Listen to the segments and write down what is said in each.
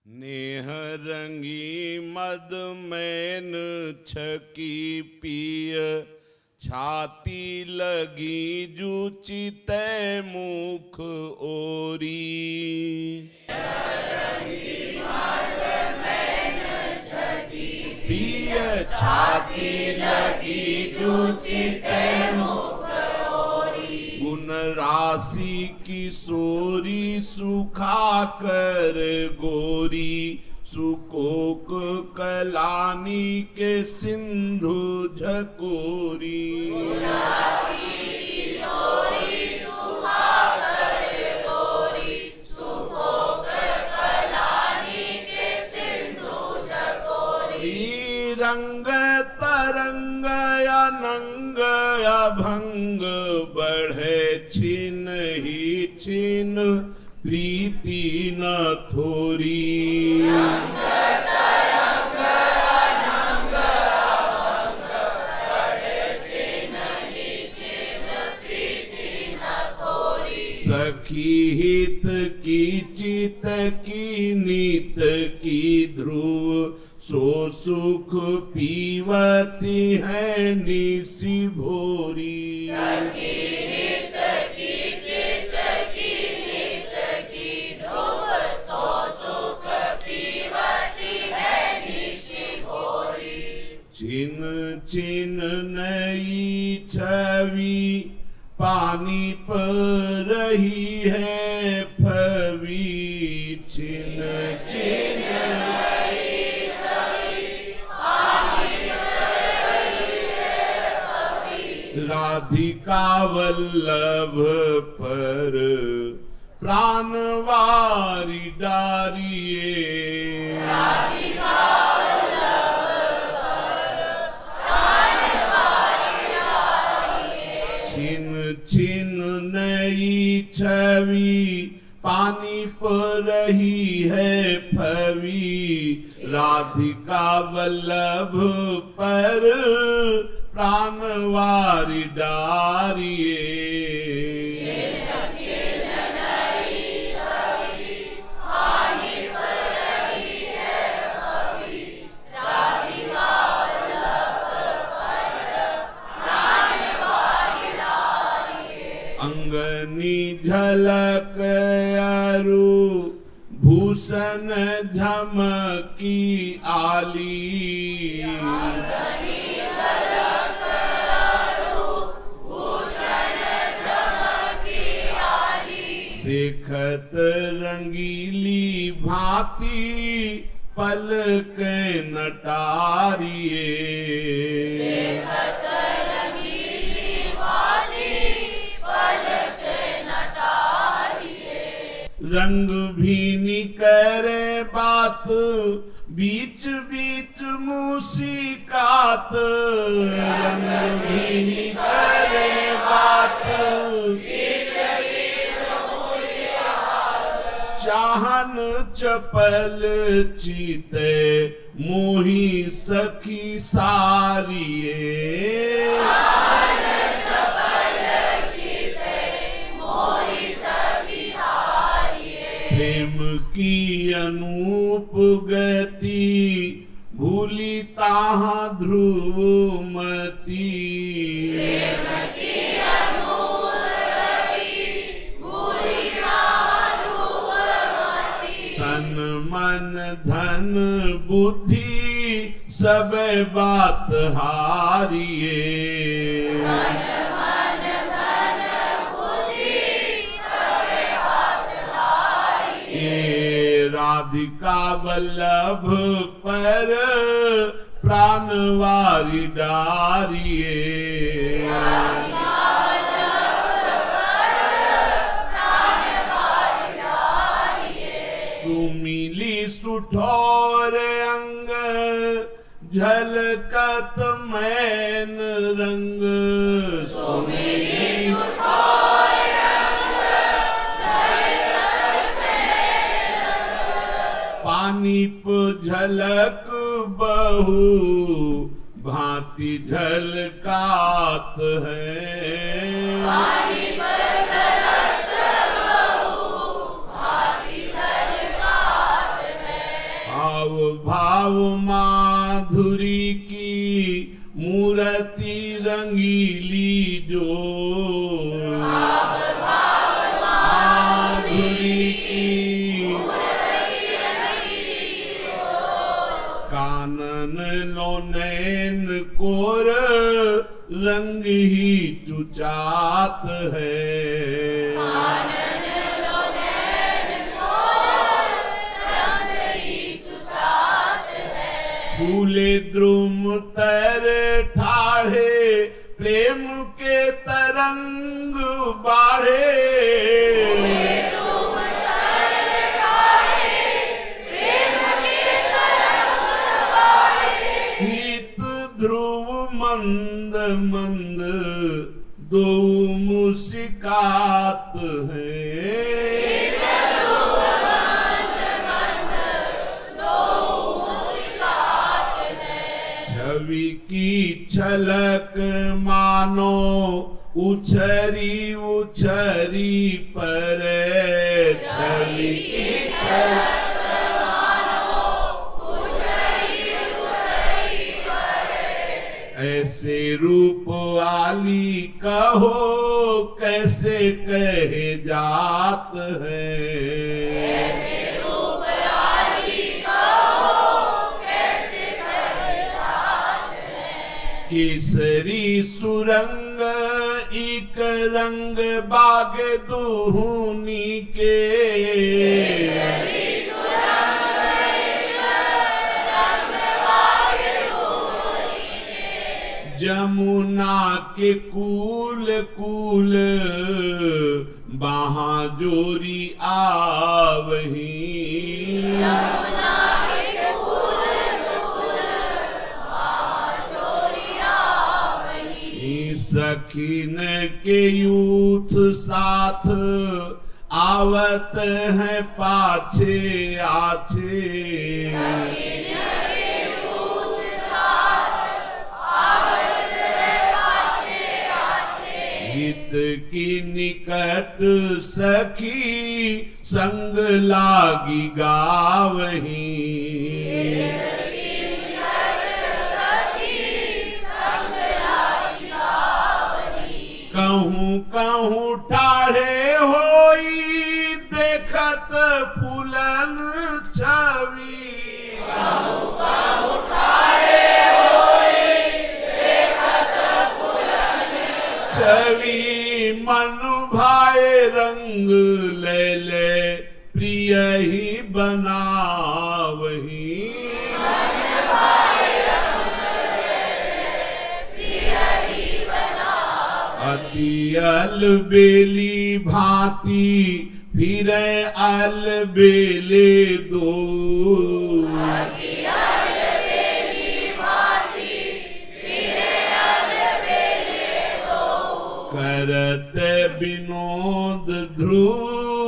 नेह रंगी मद मैन छकी पिय, छाती लगी जूची तय मुख ओरी। पिय छाती लगी जूची तय मुख ओरी। गुण राशि किशोरी सुखा कर गोरी, सुकोक कलानी के सिंधु झकोरी। रंग तरंग या नंग या भंग, बढ़े छिन ही छिन प्रीति न थोरी। रंग तरंग या नंग या भंग, बढ़े छिन ही छिन प्रीति न थोरी। सखी हित की चित की नीत की ध्रुव, सो सुख पीवती है निशि भोरी। सखी हित की चित की नीत की ध्रुव, सो सुख पीवती है निशि भोरी। छिन छिन नई छवि पानी पर रही है फवी। छिन छिन राधिका वल्लभ पर प्राणवारी डारिये। राधिका वल्लभ पर प्राणवारी डारिये। छिन छिन नई छवि पानी पर रही है फवी। राधिका वल्लभ पर प्राणवारी डारिये। छिन छिन नई छवि पानी पर रही है फवी। राधिका वल्लभ पर प्राणवारी डारिये। अंगनी झलक अरु भूषण झमकी आली। देखत रंगीली भांति पलक नटारिये। देखत रंगीली भांति पलक नटारिये। रंग भी निकरे बात बीच बीच मुस्कात। रंग भी निकरे बात चाहन चपल चीते मोही सखी सारिये। चाहन चपल चीते मोही सखी सारिये। प्रेम की अनूप गति भूली ताहा ध्रुवमती। प्रेम की मन धन बुद्धि सब बात हारिये। मन धन बुद्धि सब बात हारिये। राधिका वल्लभ पर प्राणवारी डारिये। सुमिली सुठोर अंग झलकत मैन रंग। सुमिली सुठोर अंग झलकत मैन रंग। पानी पे झलक बहु भांति झलकात है। पानी पर झलक बहु भांति झलकात है। भव भाव माधुरी की मूर्ति रंगीली जो, भाव भाव माधुरी की मूर्ति रंगीली जो, कानन लो नैन कोर रंग ही चुचात है, कानन लो नैन कोर रंग ही चुचात है, फूले द्रुम तर ठाढ़े प्रेम के तरंग बाढ़े, फूले द्रुम तर ठाढ़े प्रेम के तरंग बाढ़े, हित ध्रुव मंद मंद दो मुस्कात है, हित ध्रुव मंद मंद दो मुस्कात है, छवि की छलक मानो उछरी उछरी पर, छवि की छलक ऐसे रूप वाली कहो कैसे कहे जात है, ऐसे रूप वाली कहो कैसे कहे जात है, केसरी सुरंग एक रंग बाग दुहनी के, केसरी सुरंग एक रंग बाग दुहनी के, जमुना के कूल कूल बहादुरी आवही, जमुना के कूल कूल बहादुरी आवही, सखीन के यूथ साथ आवत है पाछे आछे, सखीन के यूथ साथ आवत है पाछे आछे, हित की निकट सखी संग लागी गावही, हित की निकट सखी संग लागी गावही, कहूँ कहूँ ठाढ़े होई देखत फूलन छवि, कहूँ कहूँ ठाढ़े होई देखत फूलन छवि, मन भाए रंग ले ले प्रिय ही बनावही, मन भाए रंग ले ले प्रिय ही बनावही, अति अलबेली भांति फिरे अलबेले दो, अति अलबेली भांति फिरे अलबेले दो, करत विनोद ध्रुव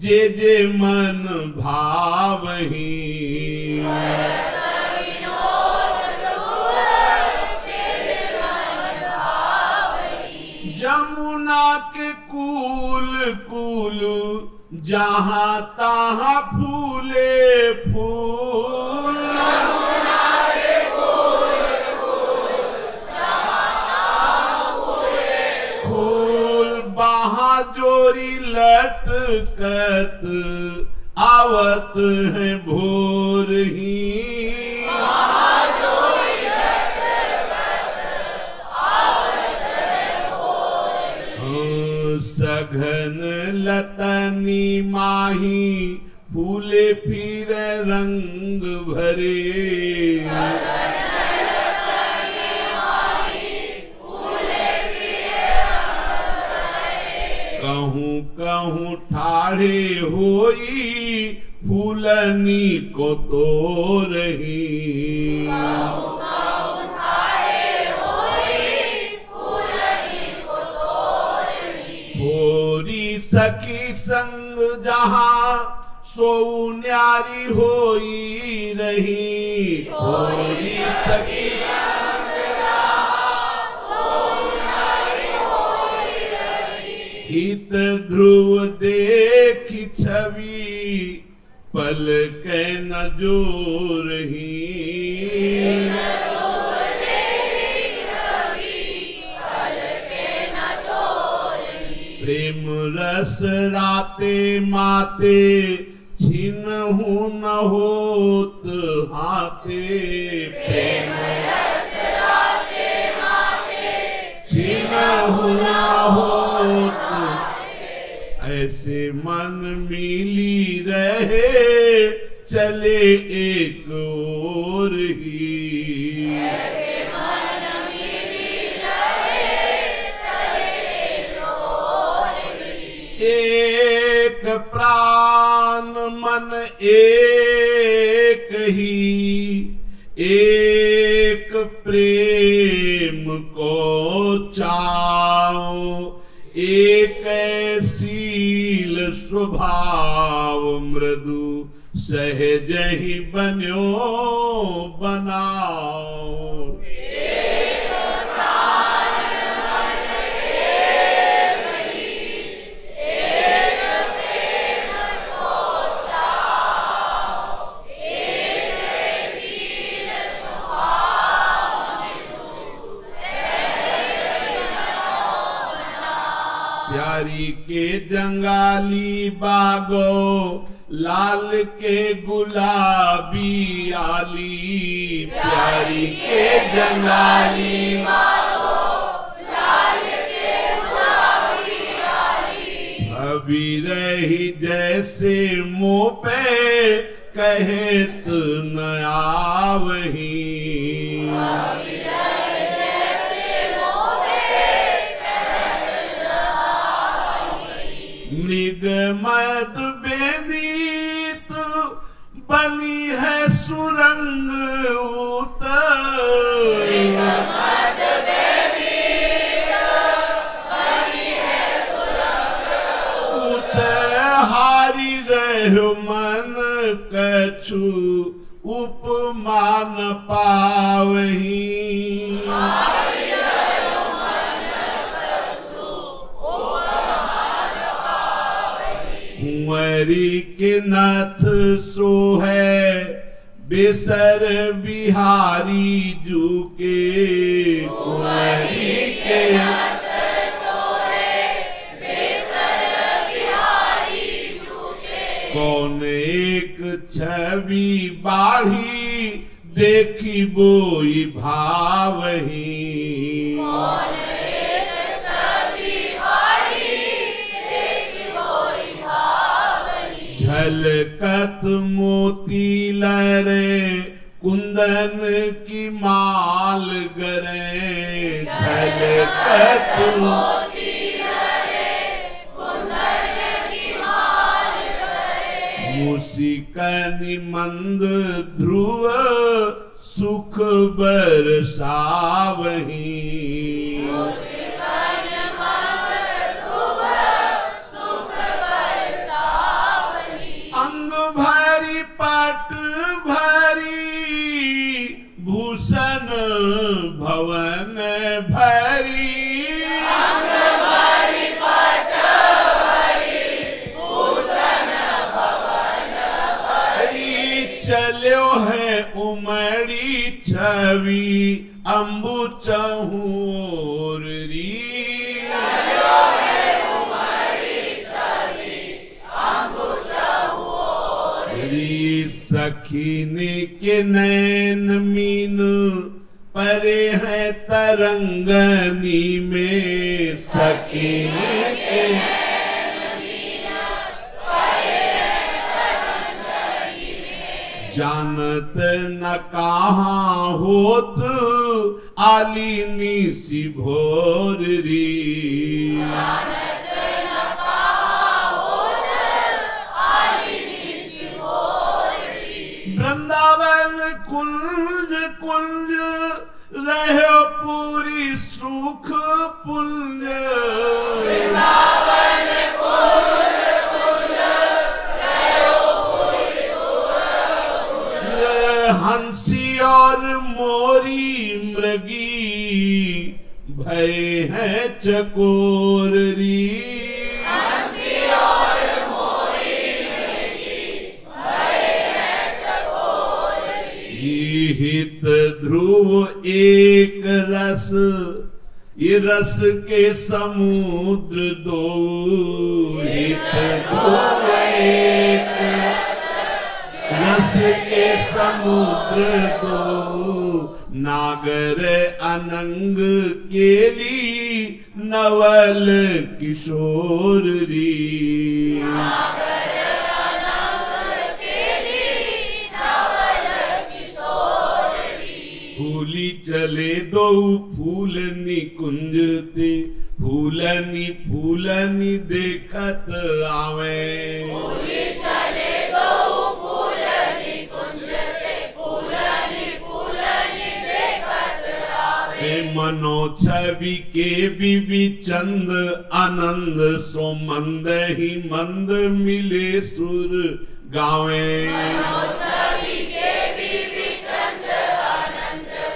जे मन भावही, करत विनोद ध्रुव जे मन भावही, जमुना के कूल कूल जहाँ तहाँ फूले फूल, जमुना के कूल कूल जहाँ तहाँ फूले फूल, बहादुरी लटकत आवत है भोर ही, बहादुरी लटकत आवत है भोर ही, सघन लतनी माही फूले फिर रंग भरे, सघन लतनी माही फूले फिर रंग भरे, कहूँ कहूँ ठाढ़े होई फूलनी को तो रही, कहूँ कहूँ ठाढ़े होई फूलनी को तो रही, होरी सखी संग जहाँ सो न्यारी होई रही, होरी सखी संग जहाँ सो न्यारी होई रही, हित ध्रुव देखी छवि पल के न जोरही प्रेम रस राते माते छिनहु न होत हाथे प्रेम रस राते माते छिनहु न होत ऐसे मन मिली रहे चले एक ओर ही एक प्राण मन एक ही एक प्रेम को चाओ एक शील स्वभाव मृदु सहज ही बन्यो बनाओ प्यारी के जंगाली बागो लाल के गुलाबी आली प्यारी के जंगाली बागो लाल के गुलाबी आली अभी रही जैसे मुँह पे कहेत न आवही मृग मद बेनीत बनी है सुरंग उत उत हारी रहो मन कछु उपमान पावही कुंवरी के नाथ सो है बेसर बिहारी जू के कुंवरी के नाथ सो है बेसर बिहारी जू के कौन एक छवि बाढ़ी देखी बोई भावही झलकत मोती लरे कुंदन की माल गरे झलकत मोती लरे कुंदन की माल गरे मुसिकनि मंद ध्रुव सुख बरसावही भूषण भवन भरी भूषण भवन भरी चलो है उमड़ी छवि अम्बु चहूर री सखीने के नैन मीन परे है तरंगनी में सखीने के नैन मीन परे है तरंगनी में जानत न कहाँ होत आलीनी सी भोर री वृंदावन कुंज कुंज रहो पूरी सुख पुंज वृंदावन कुंज कुंज रहो पूरी सुख पुंज हंसी और मोरी मृगी भय है चकोरी हंसी और मोरी मृगी भय हित ध्रुव एक रस, ये रस के समुद्र दो। हित ध्रुव एक रस के समुद्र दो। नागर अनंग केली नवल किशोर री। फूली चले दो फूल निकुंज ते, फूलनी फूलनी देखत आवे। फूली चले दो फूल निकुंज ते, फूलनी फूलनी देखत आवे। मनो छवि के बिबी चंद आनंद, सो मंद ही मंद मिले सुर गावे।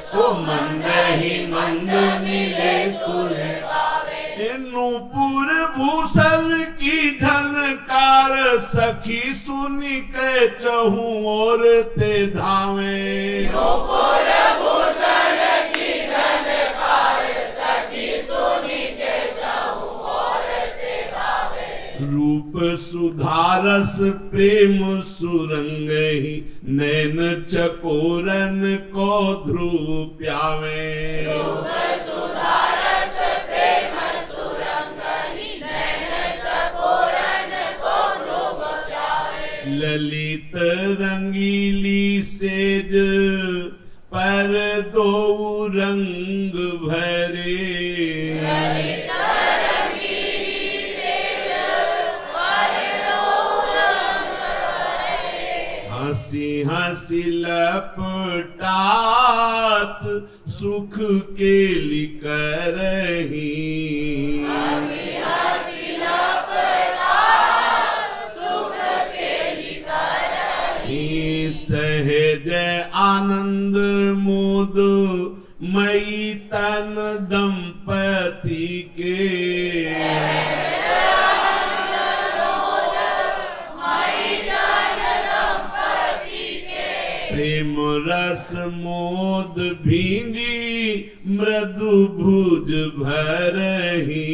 सो मंद ही मंद मिले सुर गावे। नूपुर भूषण की झनकार, सखी सुनी के चहु और ते धावे। नूपुर भूषण की झनकार, सखी सुनी के चहु और ते धावे। रूप सुधारस प्रेम सुरंग ही, नैन चकोरन को ध्रुव प्यावे। रूप सुधारस प्रेम सुरंग ही, नैन चकोरन को ध्रुव प्यावे। ललित रंगीली सेज पर दो रंग भरे। ललित रंगीली सेज पर दो रंग भरे। हंसी हंसी लपटात सुख के लिकरही। हंसी हंसी लपटात सुख के लिकरही। सहज आनंद मोद मई तन दंपति के। प्रेम रस मोद भींजी मृदु भुज भरही।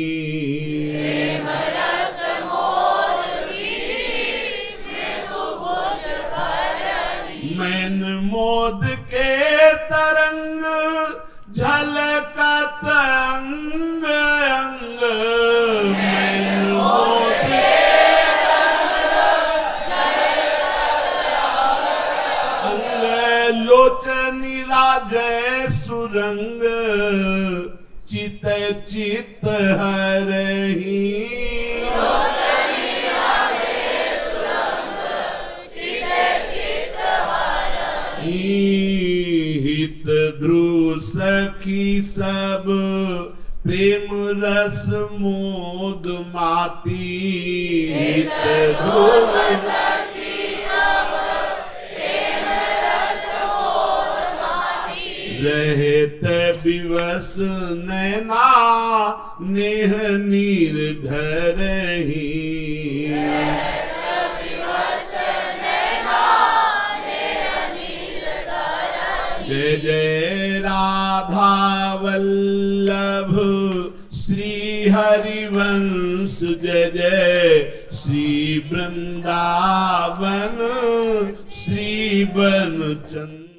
प्रेम रस मोद भींजी मृदु भुज भरही। मैन मोद के तरंग झलकत अंग अंग। मैन मोद लोचनी राजय सुरंग, चित चित हरही। लोचनी राजय सुरंग, चित चित हरही। हित ध्रुव सखी सब प्रेम रस मोद माती। हित ध्रुव रहत विवश नैना नेह नीर ढरही। जय जय राधा वल्लभ श्री हरिवंश। जय जय श्री वृंदावन श्री बनचंद्र।